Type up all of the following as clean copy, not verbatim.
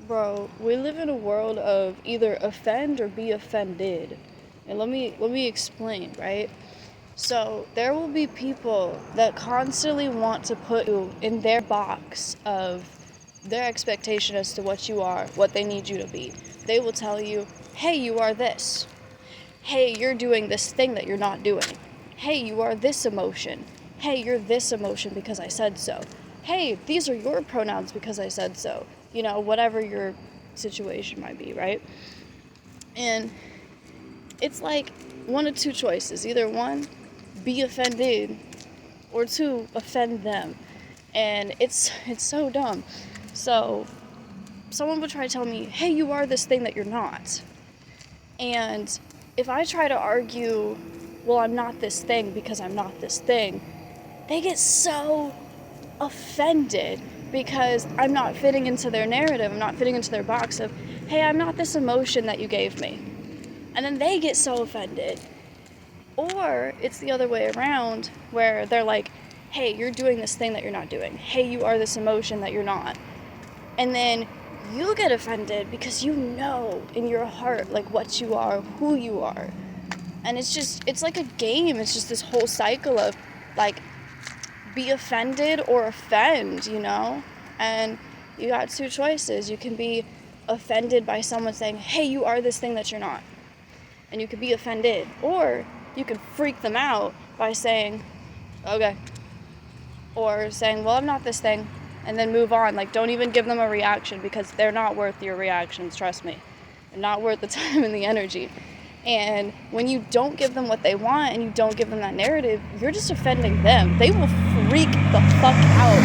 Bro, we live in a world of either offend or be offended. And let me explain, right? So, there will be people that constantly want to put you in their box of their expectation as to what you are, what they need you to be. They will tell you, "Hey, you are this. Hey, you're doing this thing that you're not doing. Hey, you are this emotion. Hey, you're this emotion because I said so. Hey, these are your pronouns because I said so." Whatever your situation might be, right? And it's like one of two choices. Either one, be offended, or two, offend them. And it's so dumb. So, someone would try to tell me, "Hey, you are this thing that you're not." And if I try to argue, "Well, I'm not this thing because I'm not this thing," they get so offended because I'm not fitting into their narrative. I'm not fitting into their box of, "Hey, I'm not this emotion that you gave me." And then they get so offended. Or it's the other way around where they're like, "Hey, you're doing this thing that you're not doing. Hey, you are this emotion that you're not." And then you get offended because you know in your heart like what you are, who you are. And it's like a game. It's just this whole cycle of like be offended or offend. And you got two choices. You can be offended by someone saying, "Hey, you are this thing that you're not." And you could be offended. Or you can freak them out by saying, "Okay." Or saying, "Well, I'm not this thing." And then move on. Like, don't even give them a reaction because they're not worth your reactions, trust me. They're not worth the time and the energy. And when you don't give them what they want and you don't give them that narrative, you're just offending them. They will freak the fuck out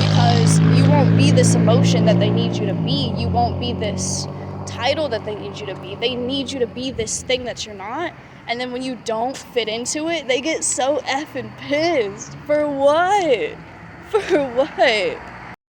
because you won't be this emotion that they need you to be. You won't be this title that they need you to be. They need you to be this thing that you're not. And then when you don't fit into it, they get so effing pissed. For what? For what?